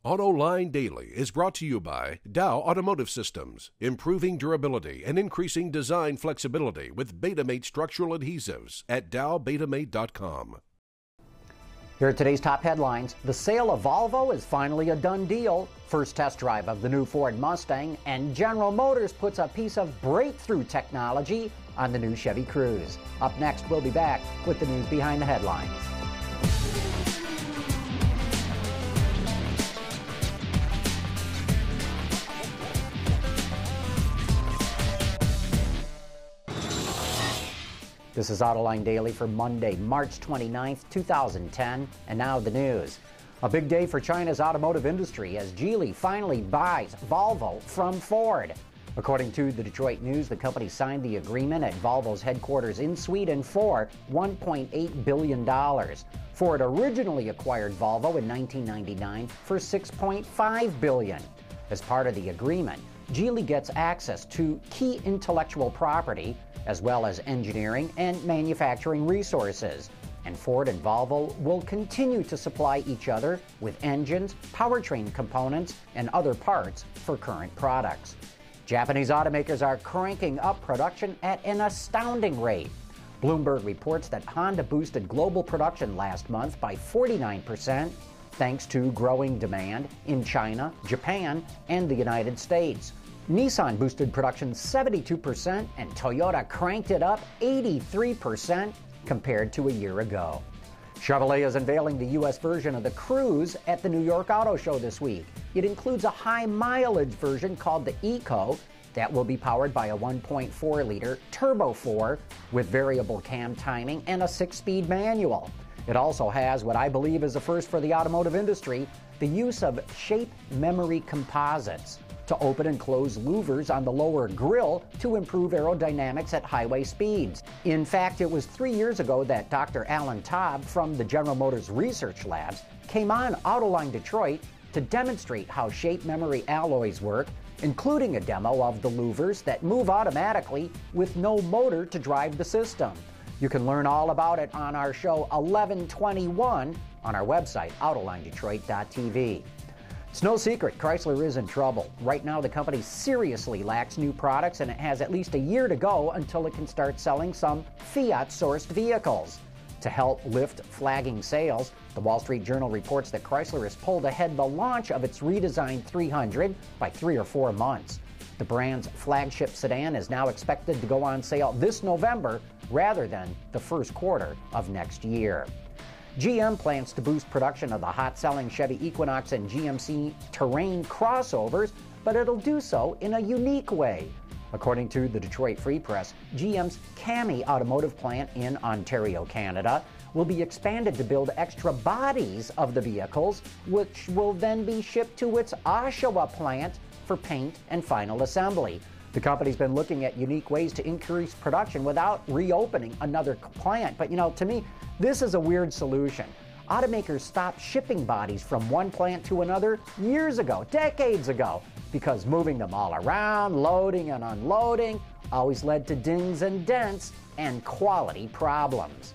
Autoline Daily is brought to you by Dow Automotive Systems, improving durability and increasing design flexibility with Betamate structural adhesives at dowbetamate.com. Here are today's top headlines. The sale of Volvo is finally a done deal. First test drive of the new Ford Mustang, and General Motors puts a piece of breakthrough technology on the new Chevy Cruze. Up next, we'll be back with the news behind the headlines. This is Autoline Daily for Monday, March 29th, 2010, and now the news. A big day for China's automotive industry as Geely finally buys Volvo from Ford. According to the Detroit News, the company signed the agreement at Volvo's headquarters in Sweden for $1.8 billion. Ford originally acquired Volvo in 1999 for $6.5 billion. As part of the agreement, Geely gets access to key intellectual property, as well as engineering and manufacturing resources. And Ford and Volvo will continue to supply each other with engines, powertrain components, and other parts for current products. Japanese automakers are cranking up production at an astounding rate. Bloomberg reports that Honda boosted global production last month by 49%, thanks to growing demand in China, Japan, and the United States. Nissan boosted production 72%, and Toyota cranked it up 83% compared to a year ago. Chevrolet is unveiling the U.S. version of the Cruze at the New York Auto Show this week. It includes a high-mileage version called the Eco that will be powered by a 1.4-liter Turbo 4 with variable cam timing and a 6-speed manual. It also has what I believe is a first for the automotive industry, the use of shape memory composites to open and close louvers on the lower grille to improve aerodynamics at highway speeds. In fact, it was 3 years ago that Dr. Alan Taub from the General Motors Research Labs came on Autoline Detroit to demonstrate how shape memory alloys work, including a demo of the louvers that move automatically with no motor to drive the system. You can learn all about it on our show 1121 on our website, AutolineDetroit.tv. It's no secret Chrysler is in trouble. Right now, the company seriously lacks new products, and it has at least a year to go until it can start selling some Fiat-sourced vehicles. To help lift flagging sales, the Wall Street Journal reports that Chrysler has pulled ahead the launch of its redesigned 300 by 3 or 4 months. The brand's flagship sedan is now expected to go on sale this November rather than the first quarter of next year. GM plans to boost production of the hot-selling Chevy Equinox and GMC Terrain crossovers, but it'll do so in a unique way. According to the Detroit Free Press, GM's CAMI automotive plant in Ontario, Canada, will be expanded to build extra bodies of the vehicles, which will then be shipped to its OSHAWA plant for paint and final assembly. The company's been looking at unique ways to increase production without reopening another plant. But to me, this is a weird solution. Automakers stopped shipping bodies from one plant to another years ago, decades ago, because moving them all around, loading and unloading, always led to dings and dents and quality problems.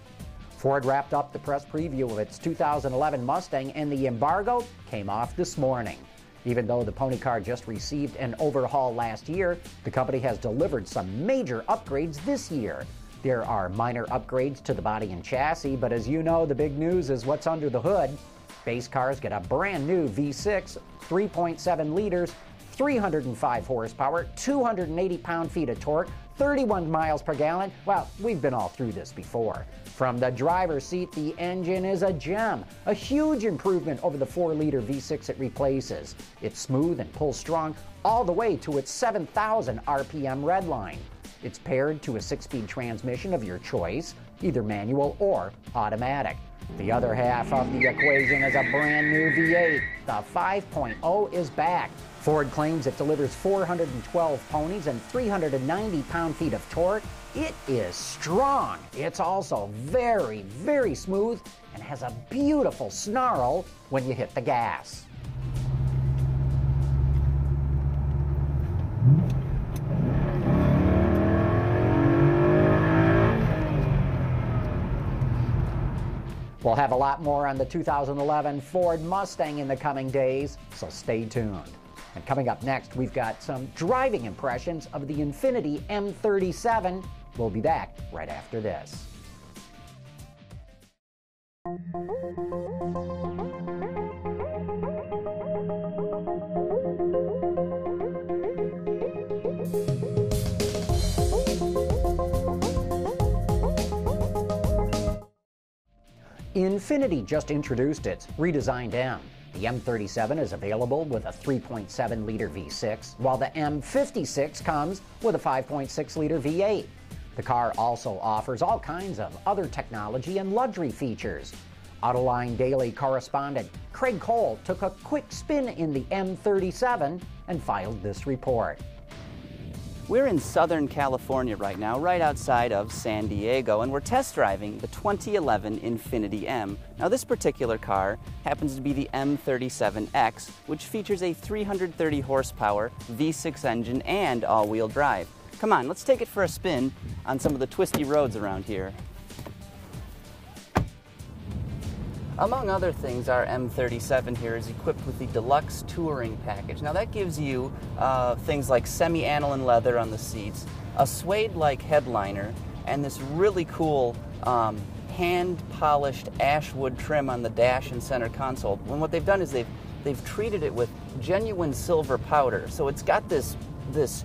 Ford wrapped up the press preview of its 2011 Mustang, and the embargo came off this morning. Even though the pony car just received an overhaul last year, the company has delivered some major upgrades this year. There are minor upgrades to the body and chassis, but as you know, the big news is what's under the hood. Base cars get a brand new V6, 3.7 liters, 305 horsepower, 280 pound-feet of torque, 31 miles per gallon. Well, we've been all through this before. From the driver's seat, the engine is a gem, a huge improvement over the 4-liter V6 it replaces. It's smooth and pulls strong all the way to its 7,000 RPM redline. It's paired to a 6-speed transmission of your choice, either manual or automatic. The other half of the equation is a brand new V8. The 5.0 is back. Ford claims it delivers 412 ponies and 390 pound-feet of torque. It is strong. It's also very, very smooth and has a beautiful snarl when you hit the gas. We'll have a lot more on the 2011 Ford Mustang in the coming days, so stay tuned. And coming up next, we've got some driving impressions of the Infiniti M37. We'll be back right after this. Infiniti just introduced its redesigned M. The M37 is available with a 3.7-liter V6, while the M56 comes with a 5.6-liter V8. The car also offers all kinds of other technology and luxury features. Autoline Daily correspondent Craig Cole took a quick spin in the M37 and filed this report. We're in Southern California right now, right outside of San Diego, and we're test driving the 2011 Infiniti M. Now, this particular car happens to be the M37X, which features a 330 horsepower V6 engine and all-wheel drive. Come on, let's take it for a spin on some of the twisty roads around here. Among other things, our M37 here is equipped with the Deluxe Touring Package. Now that gives you things like semi-aniline leather on the seats, a suede-like headliner, and this really cool hand-polished ashwood trim on the dash and center console. And what they've done is they've treated it with genuine silver powder, so it's got this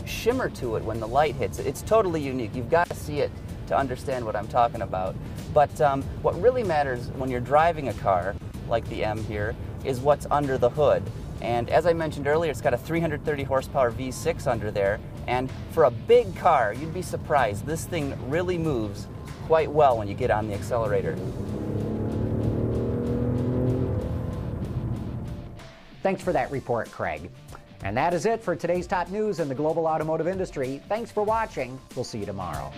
shimmer to it when the light hits it. It's totally unique. You've got to see it to understand what I'm talking about. But what really matters when you're driving a car like the M here is what's under the hood. And as I mentioned earlier, it's got a 330 horsepower V6 under there. And for a big car, you'd be surprised. This thing really moves quite well when you get on the accelerator. Thanks for that report, Craig. And that is it for today's top news in the global automotive industry. Thanks for watching. We'll see you tomorrow.